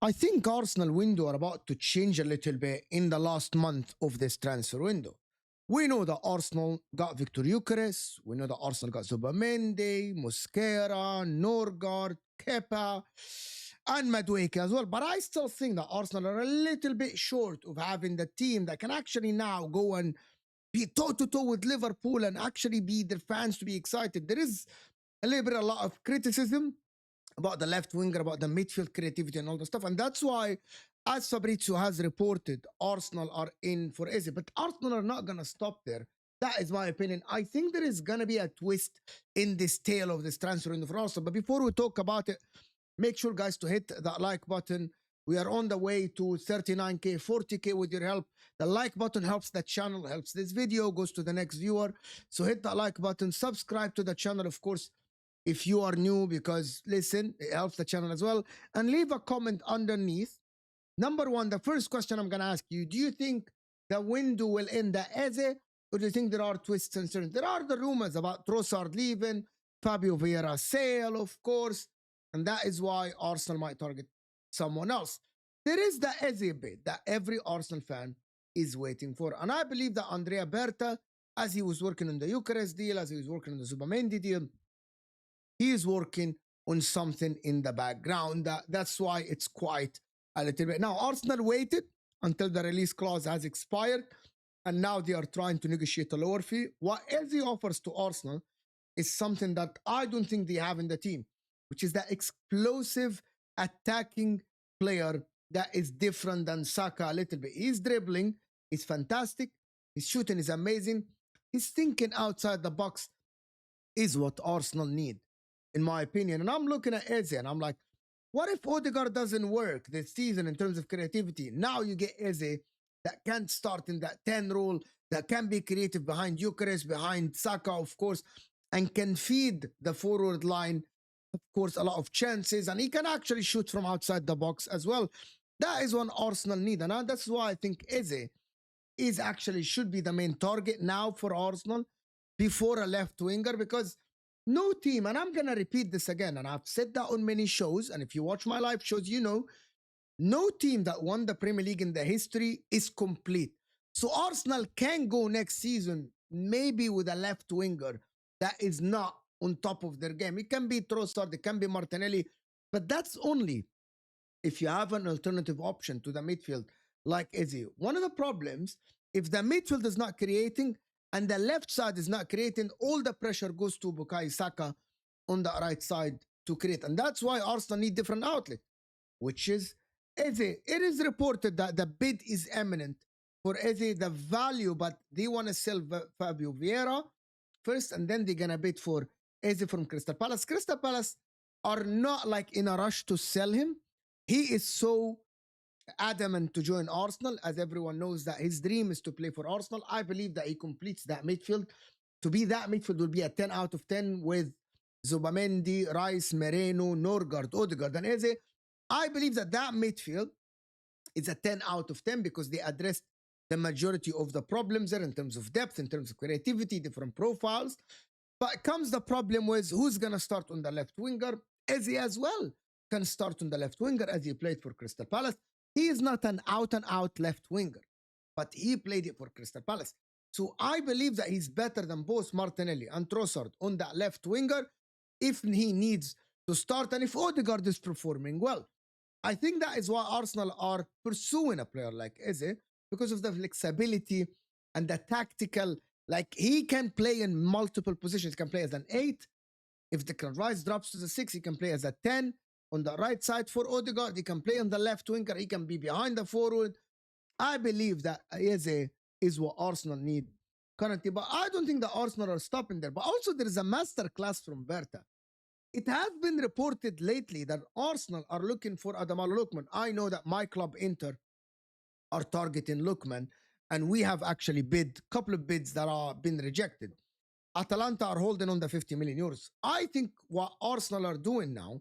I think Arsenal window are about to change a little bit in the last month of this transfer window. We know that Arsenal got Victor Gyökeres. We know that Arsenal got Zubamendi, Mosquera, Norgard, Kepa, and Madueke as well. But I still think that Arsenal are a little bit short of having the team that can actually now go and be toe-to-toe with Liverpool and actually be their fans to be excited. There is a lot of criticism about the left winger, about the midfield creativity and all the stuff. And that's why, as Fabrizio has reported, Arsenal are in for Eze. But Arsenal are not going to stop there. That is my opinion. I think there is going to be a twist in this tale of this transfer window for Arsenal. But before we talk about it, make sure, guys, to hit that like button. We are on the way to 39K, 40K with your help. The like button helps the channel, helps this video, goes to the next viewer. So hit that like button, subscribe to the channel, of course, if you are new, because listen, it helps the channel as well. And leave a comment underneath. Number one, the first question I'm going to ask you, do you think the window will end at Eze, or do you think there are twists and turns? There are the rumors about Trossard leaving, Fabio Vieira sale, of course, and that is why Arsenal might target someone else. There is the Eze bid that every Arsenal fan is waiting for. And I believe that Andrea Berta, as he was working on the Gyökeres deal, as he was working on the Zubamendi deal, he is working on something in the background. That's why it's quite a little bit. Now, Arsenal waited until the release clause has expired, and now they are trying to negotiate a lower fee. What Eze offers to Arsenal is something that I don't think they have in the team, which is that explosive attacking player that is different than Saka a little bit. He's dribbling, he's fantastic, his shooting is amazing, his thinking outside the box is what Arsenal need, in my opinion. And I'm looking at Eze and I'm like, what if Odegaard doesn't work this season in terms of creativity? Now you get Eze that can start in that 10 role, that can be creative behind Gyökeres, behind Saka, of course, and can feed the forward line, of course, a lot of chances, and he can actually shoot from outside the box as well. That is what Arsenal need, and that's why I think Eze is actually should be the main target now for Arsenal before a left winger, because no team, and I'm going to repeat this again, and I've said that on many shows, and if you watch my live shows, you know, no team that won the Premier League in the history is complete. So Arsenal can go next season maybe with a left winger that is not on top of their game. It can be Trossard, it can be Martinelli, but that's only if you have an alternative option to the midfield like Eze. One of the problems, if the midfield is not creating and the left side is not creating, all the pressure goes to Bukayo Saka on the right side to create. And that's why Arsenal need different outlet, which is Eze. It is reported that the bid is imminent for Eze, the value, but they want to sell Fabio Vieira first, and then they're going to bid for Eze from Crystal Palace. Crystal Palace are not like in a rush to sell him. He is so adamant to join Arsenal, as everyone knows that his dream is to play for Arsenal. I believe that he completes that midfield. To be that midfield will be a 10 out of 10 with Zubamendi, Rice, Mereno, Norgard, Odegaard, and Eze. I believe that that midfield is a 10 out of 10 because they addressed the majority of the problems there in terms of depth, in terms of creativity, different profiles. But comes the problem with who's going to start on the left winger. Eze as well can start on the left winger, as he played for Crystal Palace. He is not an out-and-out left winger, but he played it for Crystal Palace. So I believe that he's better than both Martinelli and Trossard on that left winger if he needs to start and if Odegaard is performing well. I think that is why Arsenal are pursuing a player like Eze, because of the flexibility and the tactical, like he can play in multiple positions. He can play as an 8. If the Rice drops to the 6, he can play as a 10. On the right side for Odegaard, he can play on the left winger. He can be behind the forward. I believe that Eze is what Arsenal need currently. But I don't think the Arsenal are stopping there. But also there is a master class from Berta. It has been reported lately that Arsenal are looking for Ademola Lookman. I know that my club Inter are targeting Lookman, and we have actually bid a couple of bids that are been rejected. Atalanta are holding on the 50 million euros. I think what Arsenal are doing now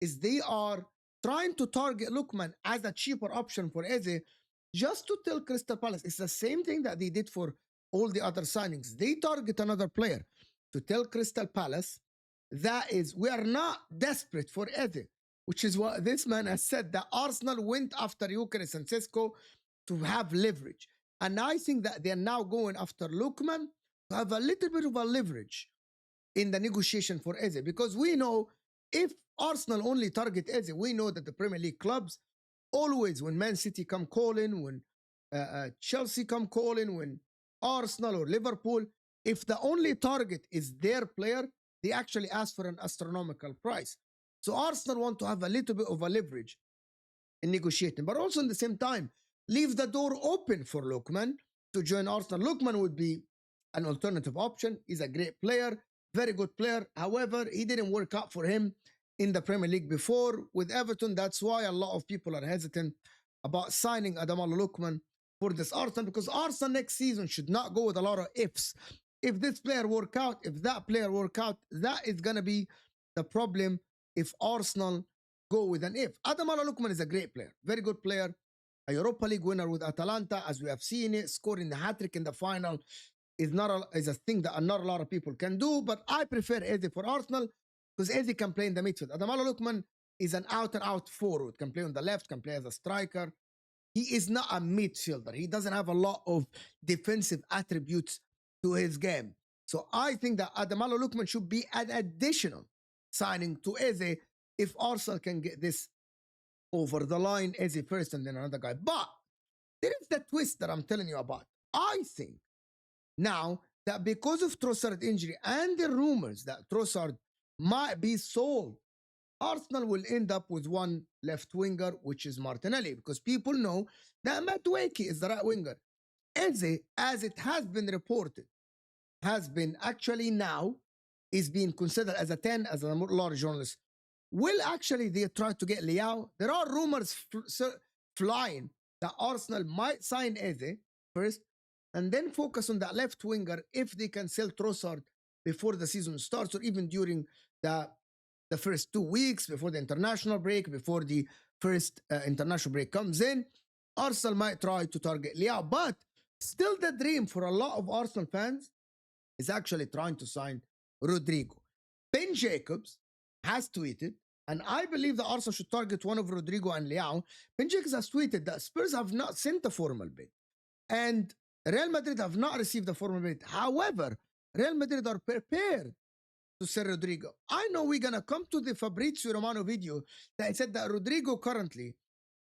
is they are trying to target Lookman as a cheaper option for Eze, just to tell Crystal Palace. It's the same thing that they did for all the other signings. They target another player to tell Crystal Palace that is, we are not desperate for Eze. which is what this man has said, that Arsenal went after Gyökeres and Sesko to have leverage. And I think that they're now going after Lookman to have a little bit of a leverage in the negotiation for Eze, because we know if Arsenal only target Eze, we know that the Premier League clubs always, when Man City come calling, when Chelsea come calling, when Arsenal or Liverpool, if the only target is their player, they actually ask for an astronomical price. So Arsenal want to have a little bit of a leverage in negotiating, but also in the same time, leave the door open for Lookman to join Arsenal. Lookman would be an alternative option. He's a great player, very good player. However, he didn't work out for him in the Premier League before with Everton. That's why a lot of people are hesitant about signing Ademola Lookman for this Arsenal, because Arsenal next season should not go with a lot of ifs. If this player work out, if that player work out, that is going to be the problem if Arsenal go with an if. Ademola Lookman is a great player, very good player, a Europa League winner with Atalanta, as we have seen it, scoring the hat-trick in the final is a thing that not a lot of people can do, but I prefer Eze for Arsenal because Eze can play in the midfield. Ademola Lookman is an out-and-out forward, can play on the left, can play as a striker. He is not a midfielder. He doesn't have a lot of defensive attributes to his game. So I think that Ademola Lookman should be an additional signing to Eze if Arsenal can get this over the line, Eze first and then another guy. But there is the twist that I'm telling you about. I think now that because of Trossard injury and the rumors that Trossard might be sold, Arsenal will end up with one left winger, which is Martinelli, because people know that Madueke is the right winger. Eze, as it has been reported, has been actually now is being considered as a 10, as a lot of journalists. Will actually they try to get Leao? There are rumors flying that Arsenal might sign Eze first and then focus on that left winger if they can sell Trossard before the season starts, or even during the first 2 weeks before the international break, before the first international break comes in. Arsenal might try to target Leao, but still the dream for a lot of Arsenal fans is actually trying to sign Rodrigo. Ben Jacobs has tweeted, and I believe that Arsenal should target one of Rodrigo and Leao. Ben Jacobs has tweeted that Spurs have not sent a formal bid, and Real Madrid have not received a formal bid. However, Real Madrid are prepared to sell Rodrigo. I know we're going to come to the Fabrizio Romano video that said that Rodrigo currently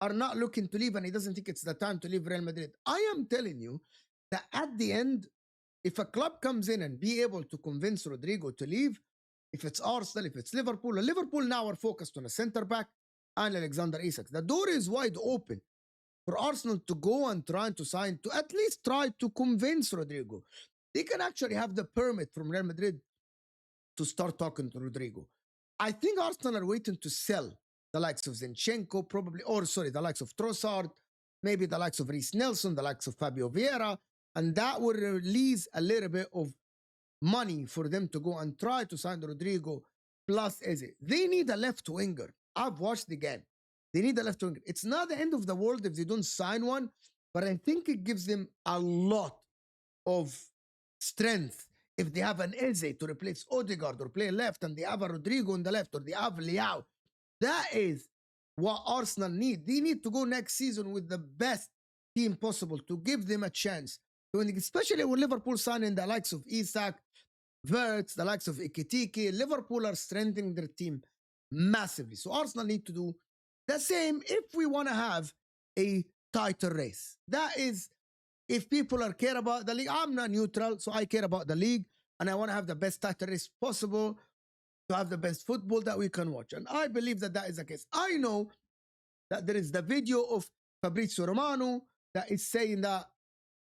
are not looking to leave and he doesn't think it's the time to leave Real Madrid. I am telling you that at the end, if a club comes in and be able to convince Rodrigo to leave, if it's Arsenal, if it's Liverpool now are focused on a centre-back and Alexander Isak. The door is wide open for Arsenal to go and try to sign, to at least try to convince Rodrigo. They can actually have the permit from Real Madrid to start talking to Rodrigo. I think Arsenal are waiting to sell the likes of Zinchenko, probably, or sorry, the likes of Trossard, maybe the likes of Reece Nelson, the likes of Fabio Vieira, and that will release a little bit of money for them to go and try to sign Rodrigo plus Eze. They need a left winger. I've watched the game. They need a left winger. It's not the end of the world if they don't sign one, but I think it gives them a lot of strength if they have an Eze to replace Odegaard or play left, and they have a Rodrigo on the left, or they have Leao. That is what Arsenal need. They need to go next season with the best team possible to give them a chance. Especially with Liverpool signing the likes of Isak, Wirtz, the likes of Ekitike. Liverpool are strengthening their team massively. So Arsenal need to do the same if we want to have a title race. That is, if people are care about the league. I'm not neutral, so I care about the league, and I want to have the best title race possible to have the best football that we can watch. And I believe that that is the case. I know that there is the video of Fabrizio Romano that is saying that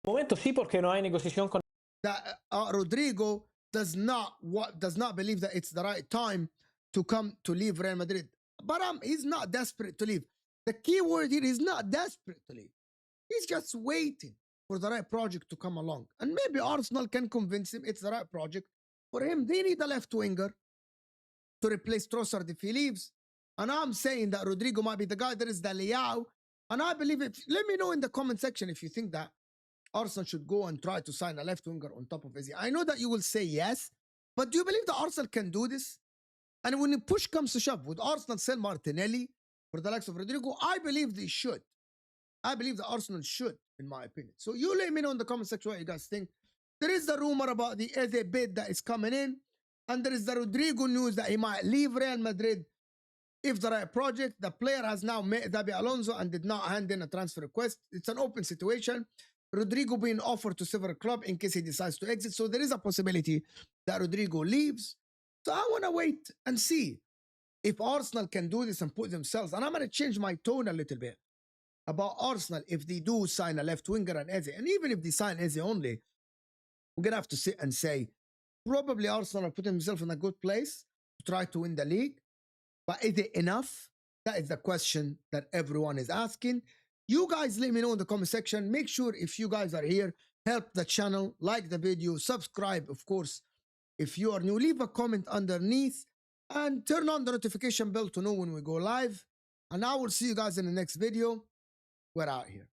momento sí, porque no hay negociación con that Rodrigo does not believe that it's the right time to come to leave Real Madrid. But he's not desperate to leave. The key word here is not desperate to leave. He's just waiting for the right project to come along. And maybe Arsenal can convince him it's the right project for him. They need a left winger to replace Trossard if he leaves. And I'm saying that Rodrigo might be the guy. There is the Leao. And I believe it. Let me know in the comment section if you think that Arsenal should go and try to sign a left winger on top of Eze. I know that you will say yes, but do you believe that Arsenal can do this? And when push comes to shove, would Arsenal sell Martinelli for the likes of Rodrigo? I believe they should. I believe the Arsenal should, in my opinion. So you let me know in the comment section what you guys think. There is the rumor about the Eze bid that is coming in. And there is the Rodrigo news that he might leave Real Madrid if the right project. The player has now met Xabi Alonso and did not hand in a transfer request. It's an open situation. Rodrigo being offered to several clubs in case he decides to exit. So there is a possibility that Rodrigo leaves. So I want to wait and see if Arsenal can do this and put themselves. And I'm going to change my tone a little bit about Arsenal if they do sign a left winger and Eze. And even if they sign Eze only, we're going to have to sit and say, probably Arsenal are putting themselves in a good place to try to win the league. But is it enough? That is the question that everyone is asking. You guys let me know in the comment section. Make sure if you guys are here, help the channel, like the video, subscribe, of course. If you are new, leave a comment underneath and turn on the notification bell to know when we go live. And I will see you guys in the next video. We're out here.